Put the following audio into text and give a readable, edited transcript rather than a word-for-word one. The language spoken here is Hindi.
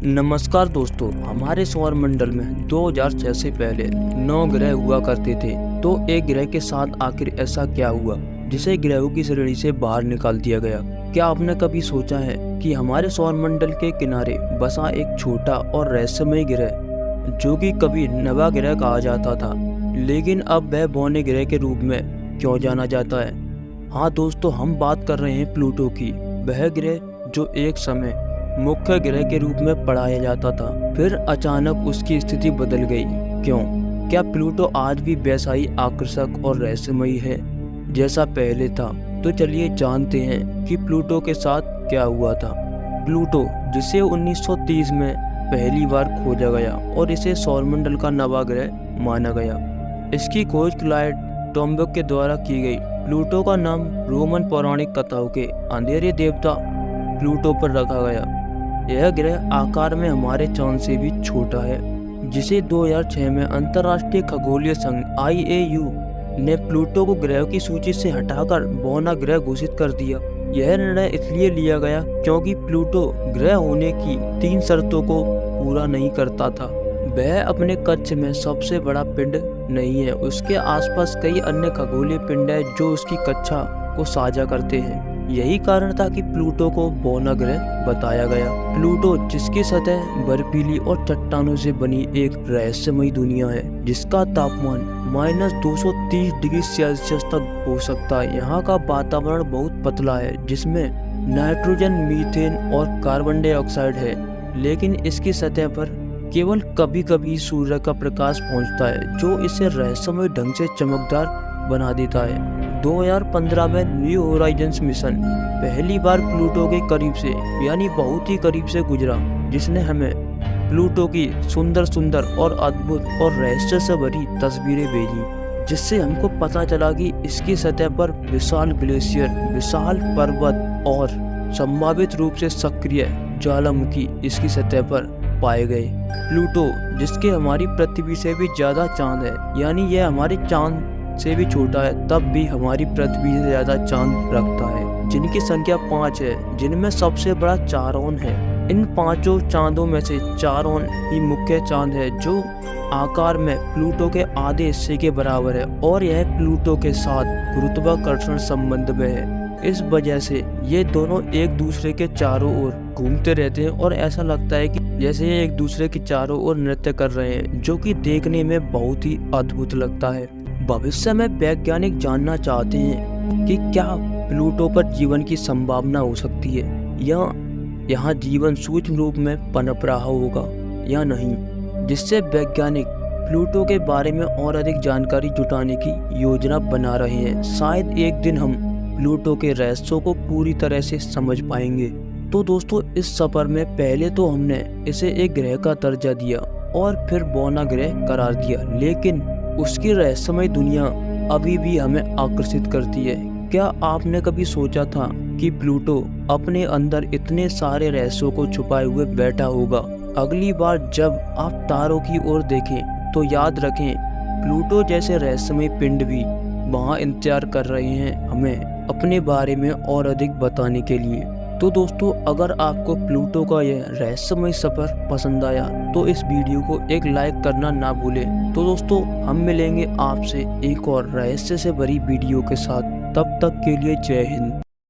नमस्कार दोस्तों, हमारे सौरमंडल में 2006 से पहले 9 ग्रह हुआ करते थे। तो एक ग्रह के साथ आखिर ऐसा क्या हुआ जिसे ग्रहों की श्रेणी से बाहर निकाल दिया गया? क्या आपने कभी सोचा है कि हमारे सौरमंडल के किनारे बसा एक छोटा और रहस्यमय ग्रह, जो कि कभी नवा ग्रह कहा जाता था, लेकिन अब वह बौने ग्रह के रूप में क्यों जाना जाता है? हाँ दोस्तों, हम बात कर रहे हैं प्लूटो की। वह ग्रह जो एक समय मुख्य ग्रह के रूप में पढ़ाया जाता था, फिर अचानक उसकी स्थिति बदल गई। क्यों? क्या प्लूटो आज भी वैसा ही आकर्षक और रहस्यमयी है जैसा पहले था? तो चलिए जानते हैं कि प्लूटो के साथ क्या हुआ था। प्लूटो, जिसे 1930 में पहली बार खोजा गया और इसे सौरमंडल का नवा ग्रह माना गया। इसकी खोज क्लाइड टोम्बक के द्वारा की गई। प्लूटो का नाम रोमन पौराणिक कथाओं के अंधेरे देवता प्लूटो पर रखा गया। यह ग्रह आकार में हमारे चांद से भी छोटा है, जिसे 2006 में अंतर्राष्ट्रीय खगोलीय संघ IAU ने प्लूटो को ग्रहों की सूची से हटाकर बौना ग्रह घोषित कर दिया। यह निर्णय इसलिए लिया गया क्योंकि प्लूटो ग्रह होने की 3 शर्तों को पूरा नहीं करता था। वह अपने कक्ष में सबसे बड़ा पिंड नहीं है, उसके आसपास कई अन्य खगोलीय पिंड हैं जो उसकी कक्षा को साझा करते हैं। यही कारण था कि प्लूटो को बौना ग्रह बताया गया। प्लूटो, जिसकी सतह बर्फीली और चट्टानों से बनी एक रहस्यमयी दुनिया है, जिसका तापमान -230 डिग्री सेल्सियस तक हो सकता है। यहाँ का वातावरण बहुत पतला है, जिसमें नाइट्रोजन, मीथेन और कार्बन डाइऑक्साइड है, लेकिन इसकी सतह पर केवल कभी कभी सूर्य का प्रकाश पहुँचता है, जो इसे रहस्यमय ढंग से चमकदार बना देता है। 2015 में न्यू होराइजन्स मिशन पहली बार प्लूटो के करीब से, यानी बहुत ही करीब से गुजरा, जिसने हमें प्लूटो की सुंदर और अद्भुत और रहस्य से भरी तस्वीरें भेजी, जिससे हमको पता चला कि इसकी सतह पर विशाल ग्लेशियर, विशाल पर्वत और संभावित रूप से सक्रिय ज्वालामुखी इसकी सतह पर पाए गए। प्लूटो, जिसके हमारी पृथ्वी से भी ज्यादा चांद है, यानी यह हमारे चांद से भी छोटा है, तब भी हमारी पृथ्वी से ज्यादा चांद रखता है, जिनकी संख्या 5 है, जिनमें सबसे बड़ा चारोन है। इन 5 चांदों में से चारोन ही मुख्य चांद है, जो आकार में प्लूटो के आधे हिस्से के बराबर है, और यह प्लूटो के साथ गुरुत्वाकर्षण संबंध में है। इस वजह से ये दोनों एक दूसरे के चारों ओर घूमते रहते हैं और ऐसा लगता है कि जैसे ये एक दूसरे के चारों ओर नृत्य कर रहे हैं, जो कि देखने में बहुत ही अद्भुत लगता है। भविष्य में वैज्ञानिक जानना चाहते हैं कि क्या प्लूटो पर जीवन की संभावना हो सकती है, या यहाँ जीवन सूक्ष्म रूप में पनप रहा होगा या नहीं, जिससे वैज्ञानिक प्लूटो के बारे में और अधिक जानकारी जुटाने की योजना बना रहे हैं। शायद एक दिन हम प्लूटो के रहस्यों को पूरी तरह से समझ पाएंगे। तो दोस्तों, इस सफर में पहले तो हमने इसे एक ग्रह का दर्जा दिया और फिर बौना ग्रह करार दिया, लेकिन उसकी रहस्यमय दुनिया अभी भी हमें आकर्षित करती है। क्या आपने कभी सोचा था कि प्लूटो अपने अंदर इतने सारे रहस्यों को छुपाए हुए बैठा होगा? अगली बार जब आप तारों की ओर देखें तो याद रखें, प्लूटो जैसे रहस्यमय पिंड भी वहाँ इंतजार कर रहे हैं हमें अपने बारे में और अधिक बताने के लिए। तो दोस्तों, अगर आपको प्लूटो का यह रहस्यमय सफर पसंद आया तो इस वीडियो को एक लाइक करना ना भूलें। तो दोस्तों, हम मिलेंगे आपसे एक और रहस्य से भरी वीडियो के साथ। तब तक के लिए जय हिंद।